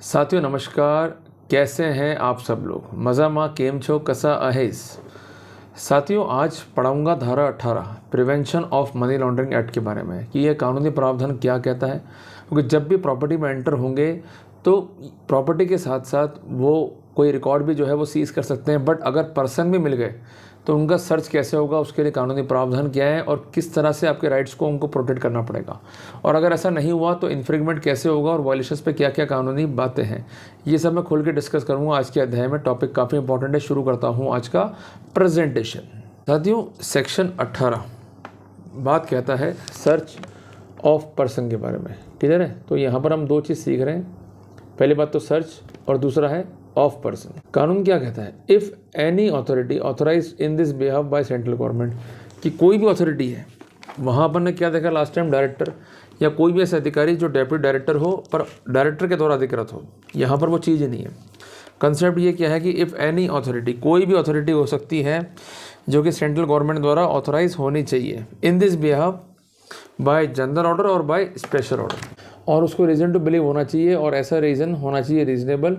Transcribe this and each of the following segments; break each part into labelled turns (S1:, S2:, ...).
S1: साथियों नमस्कार, कैसे हैं आप सब लोग। मज़ामा केम छो कसा आहेस। साथियों आज पढ़ाऊंगा धारा 18 prevention of money laundering act के बारे में कि यह कानूनी प्रावधान क्या कहता है। क्योंकि जब भी प्रॉपर्टी में एंटर होंगे तो प्रॉपर्टी के साथ साथ वो कोई रिकॉर्ड भी जो है वो सीज कर सकते हैं, बट अगर पर्सन भी मिल गए तो उनका सर्च कैसे होगा, उसके लिए कानूनी प्रावधान क्या है और किस तरह से आपके राइट्स को उनको प्रोटेक्ट करना पड़ेगा। और अगर ऐसा नहीं हुआ तो इन्फ्रिंगमेंट कैसे होगा और वायलेशंस पे क्या क्या कानूनी बातें हैं, ये सब मैं खुल के डिस्कस करूँगा आज के अध्याय में। टॉपिक काफ़ी इंपॉर्टेंट है। शुरू करता हूँ आज का प्रेजेंटेशन। साथियों सेक्शन 18 बात कहता है सर्च ऑफ पर्सन के बारे में। क्लियर है? तो यहाँ पर हम दो चीज़ सीख रहे हैं। पहली बात तो सर्च और दूसरा है ऑफ पर्सन। कानून क्या कहता है? If any authority authorise in this behalf by central government, कि कोई भी अथॉरिटी है, वहाँ अपन ने क्या देखा लास्ट टाइम, डायरेक्टर या कोई भी ऐसा अधिकारी जो डेप्यूटी डायरेक्टर हो पर डायरेक्टर के द्वारा अधिकृत हो। यहाँ पर वो चीज़ ही नहीं है। कंसेप्ट ये क्या है कि इफ़ एनी अथॉरिटी, कोई भी अथॉरिटी हो सकती है जो कि सेंट्रल गवर्नमेंट द्वारा ऑथोराइज होनी चाहिए इन this behalf bye general order और बाय स्पेशल ऑर्डर, और उसको रीज़न टू बिलीव होना चाहिए और ऐसा रीज़न होना चाहिए रीजनेबल,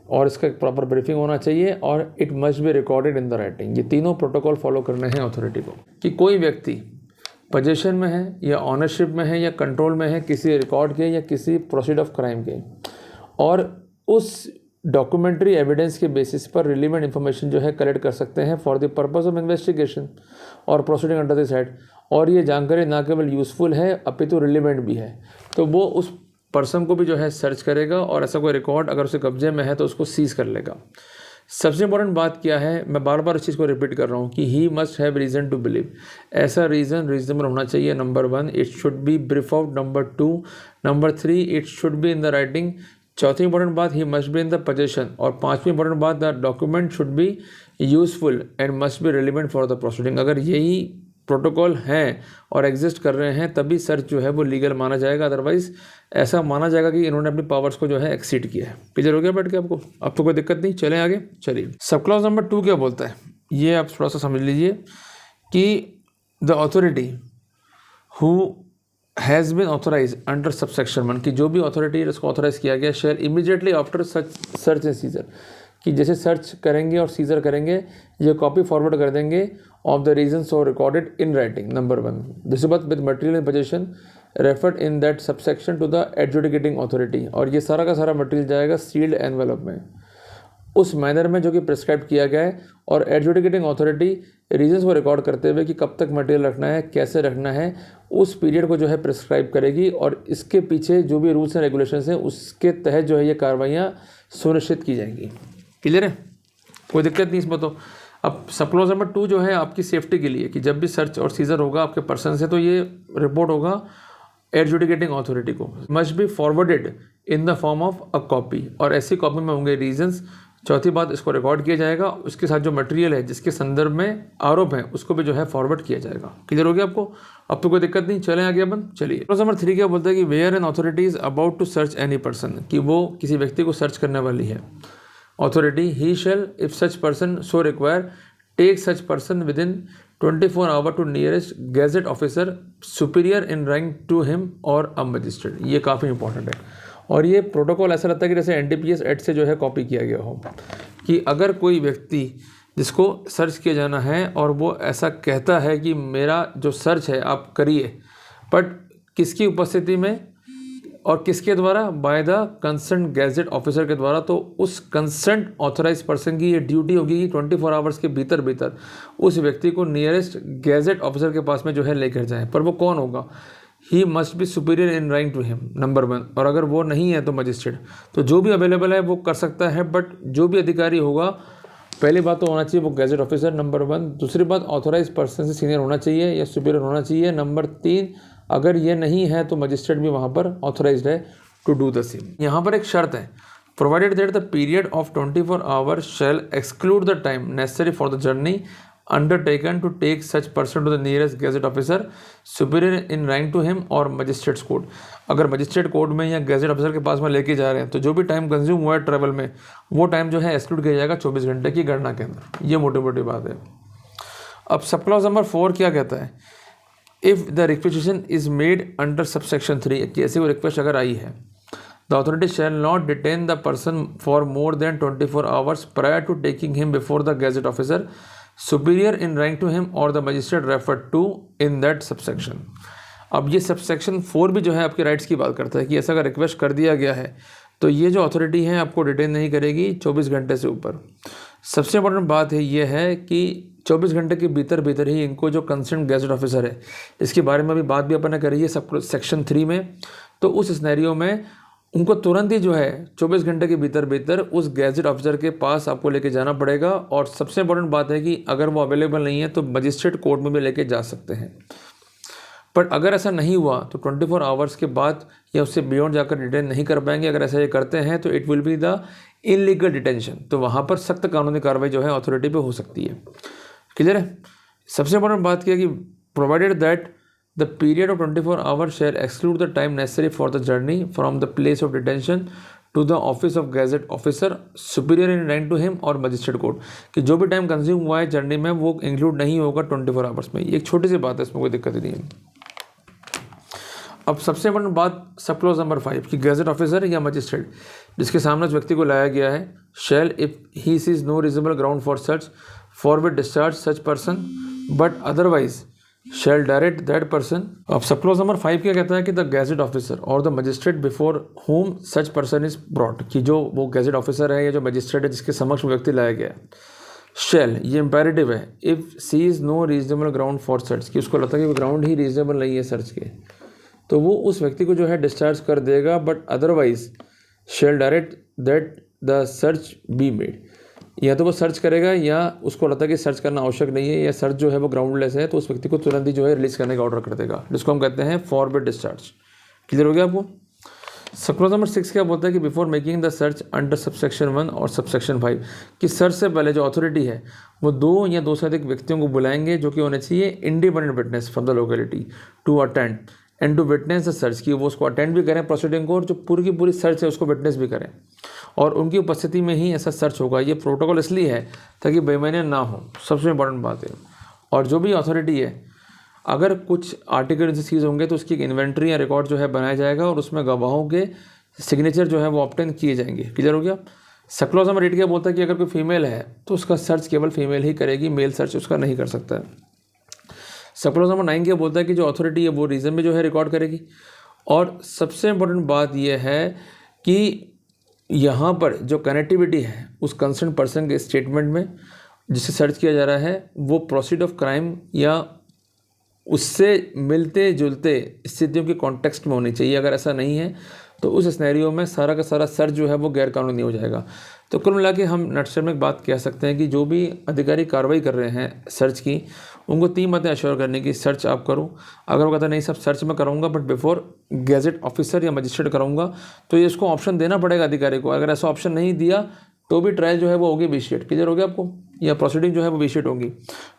S1: और इसका प्रॉपर ब्रीफिंग होना चाहिए और it must be recorded in the writing. ये तीनों प्रोटोकॉल फॉलो करने हैं अथॉरिटी को। कि कोई व्यक्ति पोजीशन में है या ऑनरशिप में है या कंट्रोल में है किसी रिकॉर्ड के या किसी प्रोसीड ऑफ क्राइम के, और उस डॉक्यूमेंट्री एविडेंस के बेसिस पर रिलेवेंट इन्फॉर्मेशन जो है कलेक्ट कर सकते हैं for the purpose of investigation और प्रोसीडिंग अंडर दिस एक्ट। और ये जानकारी ना केवल यूज़फुल है अपितु रिलेवेंट भी है, तो वो उस पर्सन को भी जो है सर्च करेगा और ऐसा कोई रिकॉर्ड अगर उसे कब्जे में है तो उसको सीज कर लेगा। सबसे इंपॉर्टेंट बात क्या है, मैं बार बार इस चीज़ को रिपीट कर रहा हूँ कि he must have reason to believe. ऐसा रीज़न रीजनेबल होना चाहिए। Number 1 it should be brief out. Number 2, number 3 it should be in the writing. चौथी इंपॉर्टेंट बात, he must be in the position. और पांचवी इंपॉर्टेंट बात, the document should be useful and must be relevant for the proceeding. अगर यही protocol हैं और exist कर रहे हैं तभी सर्च जो है वो लीगल माना जाएगा, अदरवाइज ऐसा माना जाएगा कि इन्होंने अपनी पावर्स को जो है एक्सीड किया है। क्लियर हो गया बैठ के आपको? अब तो कोई दिक्कत नहीं, चलें आगे। चलिए, सब क्लॉज नंबर 2 क्या बोलता है ये आप थोड़ा सा समझ लीजिए कि the authority who has been authorise under subsection 1, कि जो भी अथॉरिटी इसको ऑथोराइज किया गया, shall immediately after search and seizure, कि जैसे सर्च करेंगे और सीजर करेंगे ये कॉपी फॉरवर्ड कर देंगे of the reason so recorded in writing. Number 1, दूसरी बात, with material in position referred in that subsection to the adjudicating authority, और ये सारा का सारा मटेरियल जाएगा सील्ड एनवेलप में उस मैनर में जो कि प्रिस्क्राइब किया गया है, और एडजुडिकेटिंग अथॉरिटी रीजन्स को रिकॉर्ड करते हुए कि कब तक मटेरियल रखना है, कैसे रखना है, उस पीरियड को जो है प्रिस्क्राइब करेगी, और इसके पीछे जो भी रूल्स एंड रेगुलेशंस हैं उसके तहत जो है ये कार्रवाइयाँ सुनिश्चित की जाएंगी। क्लियर है? कोई दिक्कत नहीं इसमें। तो अब सब क्लॉज नंबर 2 जो है आपकी सेफ्टी के लिए कि जब भी सर्च और सीजर होगा आपके पर्सन से तो ये रिपोर्ट होगा एडजुडिकेटिंग अथॉरिटी को, must be forwarded in the form of a copy, और ऐसी कॉपी में होंगे रीजंस। चौथी बात, इसको रिकॉर्ड किया जाएगा, उसके साथ जो मटेरियल है जिसके संदर्भ में आरोप है उसको भी जो है फॉरवर्ड किया जाएगा। क्लियर हो गया आपको? अब तो कोई दिक्कत नहीं, चलें आगे अपन। चलिए, क्लॉज नंबर 3 क्या बोलता है कि where an authority is about to search any person, कि वो किसी व्यक्ति को सर्च करने वाली है। Authority, he shall, if such person so require, take such person within 24 hours to nearest gazette officer superior in rank to him or a magistrate। ये काफ़ी इंपॉर्टेंट है, और ये प्रोटोकॉल ऐसा लगता है कि जैसे NDPS एक्ट से जो है कॉपी किया गया हो, कि अगर कोई व्यक्ति जिसको सर्च किया जाना है और वो ऐसा कहता है कि मेरा जो सर्च है आप करिए, बट किसकी उपस्थिति में और किसके द्वारा, by the concern gadget officer के द्वारा, तो उस कंसर्न ऑथराइज पर्सन की ये ड्यूटी होगी कि 24 आवर्स के भीतर उस व्यक्ति को नियरेस्ट गैजेट ऑफिसर के पास में जो है लेकर जाएं। पर वो कौन होगा? ही must B superior in rank to him, number 1। और अगर वो नहीं है तो मजिस्ट्रेट। तो जो भी अवेलेबल है वो कर सकता है, बट जो भी अधिकारी होगा, पहली बात तो होना चाहिए वो गैजेट ऑफिसर, नंबर 1। दूसरी बात, ऑथोराइज पर्सन से सीनियर होना चाहिए या सुपीरियर होना चाहिए। नंबर 3, अगर ये नहीं है तो मजिस्ट्रेट भी वहाँ पर ऑथोराइज्ड है टू डू द सेम। यहाँ पर एक शर्त है, provided that the period of 24 hours shall exclude the time necessary for the journey undertaken to take such person to the nearest gazetted officer superior in rank to him और magistrate's court. अगर magistrate court में या gadget officer के पास में लेके जा रहे हैं तो जो भी टाइम कंज्यूम हुआ है ट्रैवल में, वो टाइम जो है एक्सक्लूड किया जाएगा 24 घंटे की गणना के अंदर। ये मोटी मोटी बात है। अब सब क्लॉज नंबर 4 क्या कहता है? If the requisition is made under subsection 3, कि ऐसी वो रिक्वेस्ट अगर आई है the authority shall not detain the person for more than 24 hours prior to taking him before the gadget officer superior in rank to him or the magistrate referred to in that subsection. अब ये subsection 4 भी जो है आपके rights की बात करता है कि ऐसा अगर रिक्वेस्ट कर दिया गया है तो ये जो अथॉरिटी है आपको डिटेन नहीं करेगी 24 घंटे से ऊपर। सबसे इम्पोर्टेंट बात है ये है कि 24 घंटे के भीतर ही इनको जो कंसर्न गैजेट ऑफिसर है, इसके बारे में अभी बात भी अपन ने करी है सब सेक्शन 3 में, तो उस सिनेरियो में उनको तुरंत ही जो है 24 घंटे के भीतर उस गैजेट ऑफिसर के पास आपको लेके जाना पड़ेगा। और सबसे इम्पोर्टेंट बात है कि अगर वो अवेलेबल नहीं है तो मजिस्ट्रेट कोर्ट में भी लेके जा सकते हैं। बट अगर ऐसा नहीं हुआ तो 24 आवर्स के बाद या उससे बियॉन्ड जाकर डिटेन नहीं कर पाएंगे। अगर ऐसा ये करते हैं तो it will be the illegal detention, तो वहाँ पर सख्त कानूनी कार्रवाई जो है अथॉरिटी पे हो सकती है। क्लियर है। सबसे इम्पोर्टेंट बात क्या है कि provided that the period of 24 hours shall exclude the time necessary for the journey from the place of detention to the office of gazetted officer superior in rank to him और magistrate court, कि जो भी time consume हुआ है journey में वो include नहीं होगा 24 आवर्स में। ये एक छोटी सी बात है, इसमें कोई दिक्कत नहीं है। अब सबसे इम्पोर्टेंट बात सब क्लॉज नंबर 5 कि गैजेट ऑफिसर या मजिस्ट्रेट जिसके सामने उस व्यक्ति को लाया गया है shall if he sees no reasonable ground for search forward discharge such person but otherwise shall direct that person. अब सब क्लॉज नंबर 5 क्या कहता है कि द गैजेट ऑफिसर और the magistrate before whom such person is brought, कि जो वो gadget officer है या जो मजिस्ट्रेट है जिसके समक्ष व्यक्ति लाया गया है, शेल ये इम्पेरेटिव है if see is no reasonable ground for search, कि उसको लगता है कि वो ग्राउंड ही रीजनेबल नहीं है सर्च के, तो वो उस व्यक्ति को जो है डिस्चार्ज कर देगा। But otherwise shall direct that the search be made, या तो वो सर्च करेगा या उसको लगता है कि सर्च करना आवश्यक नहीं है या सर्च जो है वो ग्राउंडलेस है, तो उस व्यक्ति को तुरंत ही जो है रिलीज करने का ऑर्डर कर देगा, जिसको हम कहते हैं फॉरवर्ड डिस्चार्ज। क्लियर हो गया आपको। सब क्लॉज नंबर 6 क्या बोलता है कि before making the search under subsection 1 और सबसेक्शन 5, कि सर्च से पहले जो अथॉरिटी है वो 2 या 2 से अधिक व्यक्तियों को बुलाएंगे जो कि होने चाहिए independent witness from the locality to attend and to witness the search, की वो उसको अटेंड भी करें प्रोसीडिंग को और जो पूरी की पूरी सर्च है उसको विटनेस भी करें, और उनकी उपस्थिति में ही ऐसा सर्च होगा। ये प्रोटोकॉल इसलिए है ताकि बेईमानी ना हो, सबसे इम्पोर्टेंट बात है। और जो भी अथॉरिटी है अगर कुछ आर्टिकल जैसी चीज़ होंगे तो उसकी एक इन्वेंट्री या रिकॉर्ड जो है बनाया जाएगा और उसमें गवाहों के सिग्नेचर जो है वो ऑब्टेन किए जाएंगे। क्लियर हो गया। सब क्लॉज नंबर 8 क्या बोलता है कि अगर कोई फीमेल है तो उसका सर्च केवल फीमेल ही करेगी, मेल सर्च उसका नहीं कर सकता है। सब क्लॉज नंबर 9 क्या बोलता है कि जो अथॉरिटी है वो रीजन में जो है रिकॉर्ड करेगी। और सबसे इम्पोर्टेंट बात यह है कि यहाँ पर जो कनेक्टिविटी है उस कंसर्न पर्सन के स्टेटमेंट में जिसे सर्च किया जा रहा है वो प्रोसीड ऑफ क्राइम या उससे मिलते जुलते स्थितियों के कॉन्टेक्स्ट में होनी चाहिए। अगर ऐसा नहीं है तो उस सिनेरियो में सारा का सारा सर्च जो है वो गैर कानूनी हो जाएगा। तो कुल मिला के हम नटशल में एक बात कह सकते हैं कि जो भी अधिकारी कार्रवाई कर रहे हैं सर्च की, उनको 3 बातें अश्योर करने की सर्च आप करो। अगर वो कहता नहीं सब सर्च में करूँगा बट बिफोर गैजेट ऑफिसर या मजिस्ट्रेट करूँगा, तो ये इसको ऑप्शन देना पड़ेगा अधिकारी को। अगर ऐसा ऑप्शन नहीं दिया तो भी ट्रायल जो है वो होगी विशिएट। क्लियर हो गया आपको, या प्रोसीडिंग जो है वो विशिएट होगी।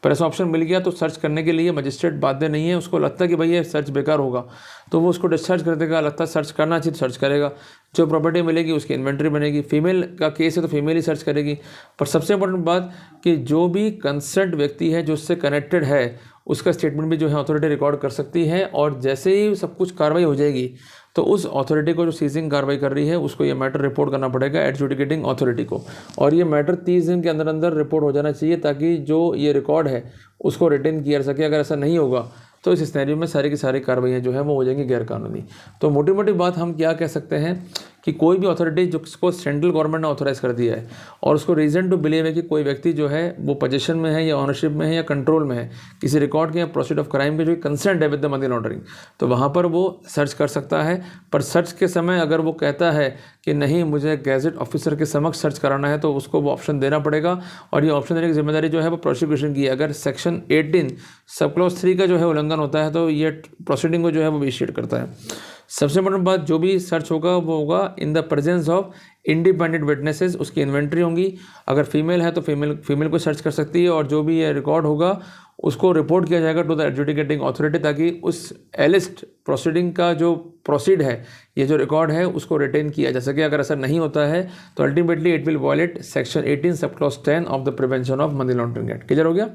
S1: पर ऐसा ऑप्शन मिल गया तो सर्च करने के लिए मजिस्ट्रेट बाध्य नहीं है। उसको लगता है कि भाई ये सर्च बेकार होगा तो वो उसको डिस्चार्ज कर देगा। लगता है सर्च करना चाहिए तो सर्च करेगा। जो प्रॉपर्टी मिलेगी उसकी इन्वेंट्री बनेगी। फीमेल का केस है तो फीमेल ही सर्च करेगी। पर सबसे इंपॉर्टेंट बात कि जो भी कंसर्न्ड व्यक्ति है जो उससे कनेक्टेड है उसका स्टेटमेंट भी जो है अथॉरिटी रिकॉर्ड कर सकती है। और जैसे ही सब कुछ कार्रवाई हो जाएगी तो उस अथॉरिटी को जो सीजिंग कार्रवाई कर रही है उसको ये मैटर रिपोर्ट करना पड़ेगा एडजुडिकेटिंग अथॉरिटी को। और ये मैटर 30 दिन के अंदर अंदर रिपोर्ट हो जाना चाहिए ताकि जो ये रिकॉर्ड है उसको रिटेन किया जा सके। अगर ऐसा नहीं होगा तो इस सिनेरियो में सारी की सारी कार्रवाइयाँ जो है वो हो जाएंगी गैरकानूनी। तो मोटी मोटी बात हम क्या कह सकते हैं कि कोई भी अथॉरिटी जिसको सेंट्रल गवर्नमेंट ने ऑथराइज़ कर दिया है और उसको रीज़न टू बिलीव है कि कोई व्यक्ति जो है वो पोजीशन में है या ऑनरशिप में है या कंट्रोल में है किसी रिकॉर्ड के या प्रोसीड ऑफ क्राइम के जो कंसर्न है विद द मनी लॉन्ड्रिंग, तो वहाँ पर वो सर्च कर सकता है। पर सर्च के समय अगर वो कहता है कि नहीं मुझे गैजेट ऑफिसर के समक्ष सर्च कराना है तो उसको वो ऑप्शन देना पड़ेगा। और ये ऑप्शन देने की जिम्मेदारी जो है वो प्रोसिक्यूशन की है। अगर सेक्शन 18 सब क्लॉज 3 का जो है उल्लंघन होता है तो ये प्रोसीडिंग को जो है वो इनिशिएट करता है। सबसे इम्पोर्टेंट बात जो भी सर्च होगा वो होगा in the presence of independent witnesses. उसकी इन्वेंट्री होंगी। अगर फीमेल है तो फीमेल को सर्च कर सकती है। और जो भी ये रिकॉर्ड होगा उसको रिपोर्ट किया जाएगा टू द एडजुडिकेटिंग अथॉरिटी ताकि उस एलिस्ट प्रोसीडिंग का जो प्रोसीड है ये जो रिकॉर्ड है उसको रिटेन किया जा सके। अगर ऐसा नहीं होता है तो ultimately it will violate section 18 sub clause 10 of the prevention of money laundering act. Clear हो गया।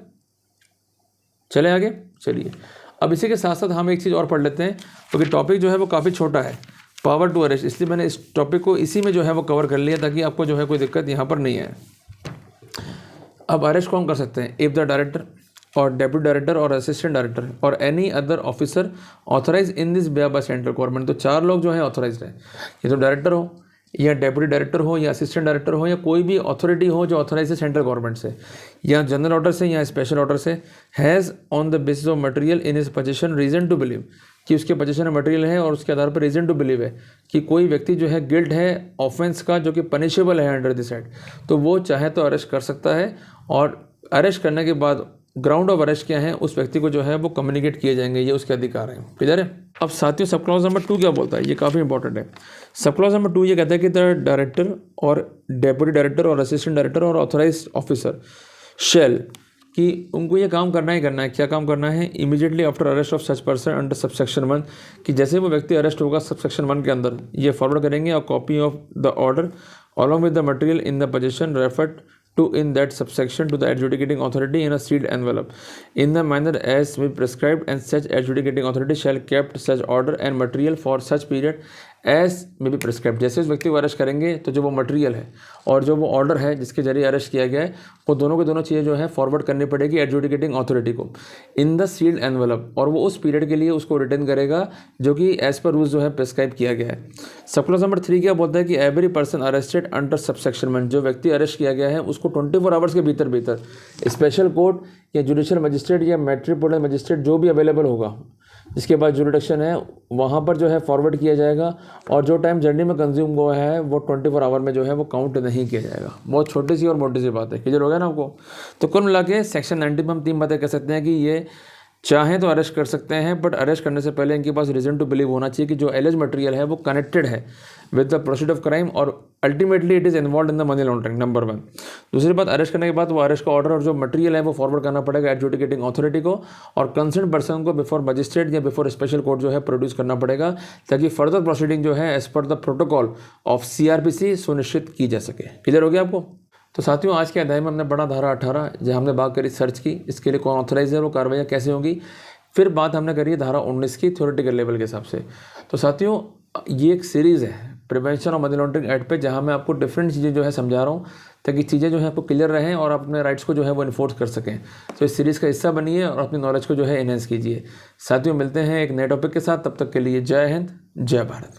S1: चले आगे। चलिए अब इसी के साथ साथ हम एक चीज़ और पढ़ लेते हैं क्योंकि टॉपिक जो है वो काफ़ी छोटा है पावर टू अरेस्ट, इसलिए मैंने इस टॉपिक को इसी में जो है वो कवर कर लिया ताकि आपको जो है कोई दिक्कत यहाँ पर नहीं है। अब अरेस्ट कौन कर सकते हैं? इफ़ द डायरेक्टर और डेप्यूटी डायरेक्टर और असिस्टेंट डायरेक्टर और any other officer authorise in this behalf by central government. तो 4 लोग जो है ऑथराइज हैं, ये तो डायरेक्टर हो या डेप्यूटी डायरेक्टर हो या असिस्टेंट डायरेक्टर हो या कोई भी अथॉरिटी हो जो ऑथराइज है सेंट्रल गवर्नमेंट से या जनरल ऑर्डर से या स्पेशल ऑर्डर से, has on the basis of material in his position reason to believe, कि उसके पोजीशन में मटेरियल है और उसके आधार पर रीजन टू बिलीव है कि कोई व्यक्ति जो है गिल्ट है ऑफेंस का जो कि पनिशेबल है अंडर दिस एक्ट, तो वो चाहे तो अरेस्ट कर सकता है। और अरेस्ट करने के बाद ग्राउंड ऑफ अरेस्ट क्या है उस व्यक्ति को जो है वो कम्युनिकेट किए जाएंगे, ये उसके अधिकार हैं। क्लियर है? अब साथियों सब क्लॉज नंबर 2 क्या बोलता है, ये काफ़ी इंपॉर्टेंट है। सब क्लॉज नंबर 2 ये कहता है कि द डायरेक्टर और डेप्यूटी डायरेक्टर और असिस्टेंट डायरेक्टर और ऑथराइज्ड ऑफिसर शेल, कि उनको ये काम करना ही करना है। क्या काम करना है? Immediately after arrest of such person under subsection 1, कि जैसे वो व्यक्ति अरेस्ट होगा सबसेक्शन 1 के अंदर, ये फॉरवर्ड करेंगे और copy of the order along with the material in the possession referred to in that subsection to the adjudicating authority in a sealed envelope in the manner as may be prescribed, and such adjudicating authority shall kept such order and material for such period as में भी prescribe. जैसे उस व्यक्ति को arrest करेंगे तो जो वो मटेरियल है और जो वो ऑर्डर है जिसके जरिए अरेस्ट किया गया है, वो दोनों के दोनों चीज़ें जो है फॉरवर्ड करनी पड़ेगी एडजुडिकेटिंग अथॉरिटी को इन द सील्ड एनवेलप, और वो उस पीरियड के लिए उसको रिटर्न करेगा जो कि एज पर रूल्स जो है प्रिस्क्राइब किया गया है। सब क्लॉज नंबर 3 क्या बोलता है कि every person arrested under subsection 1, जो व्यक्ति अरेस्ट किया गया है उसको 24 आवर्स के भीतर स्पेशल कोर्ट या जुडिशियल मजिस्ट्रेट या मेट्रोपोलिटन मजिस्ट्रेट जो भी अवेलेबल होगा जिसके पास जुरिडिक्शन है वहाँ पर जो है फॉरवर्ड किया जाएगा, और जो टाइम जर्नी में कंज्यूम हुआ है वो 24 आवर में जो है वो काउंट नहीं किया जाएगा। बहुत छोटी सी और मोटी सी बात है। क्लियर हो गया ना आपको? तो कुल मिला के सेक्शन 90 में हम 3 बातें कह सकते हैं कि ये चाहें तो अरेस्ट कर सकते हैं, बट अरेस्ट करने से पहले इनके पास रीजन टू बिलीव होना चाहिए कि जो एलिज मटेरियल है वो कनेक्टेड है with the proceed of crime और ultimately it is involve in the money laundering, number 1। दूसरी बात, अरेस्ट करने के बाद वो अरेस्ट का ऑर्डर और जो मटेरियल है वो फॉरवर्ड करना पड़ेगा एडजुडिकेटिंग अथॉरिटी को, और कंसर्न पर्सन को बिफोर मजिस्ट्रेट या बिफोर स्पेशल कोर्ट जो है प्रोड्यूस करना पड़ेगा ताकि फर्दर प्रोसीडिंग जो है as per the protocol of CRPC सुनिश्चित की जा सके। क्लियर हो गया आपको? तो साथियों आज के अध्याय में हमने पढ़ा धारा 18, जहाँ हमने बात करी सर्च की, इसके लिए कौन ऑथराइज है, वो कार्रवाइयाँ कैसे होंगी। फिर बात हमने करी है धारा 19 की थ्योरेटिकल लेवल के हिसाब से। तो साथियों ये एक सीरीज़ है prevention of money laundering act पे, जहाँ मैं आपको डिफरेंट चीज़ें जो है समझा रहा हूँ ताकि चीज़ें जो है आपको क्लियर रहें और आप अपने राइट्स को जो है वो इन्फोर्स कर सकें। तो इस सीरीज़ का हिस्सा बनिए और अपनी नॉलेज को जो है एनहेंस कीजिए। साथियों मिलते हैं एक नए टॉपिक के साथ, तब तक के लिए जय हिंद जय भारत।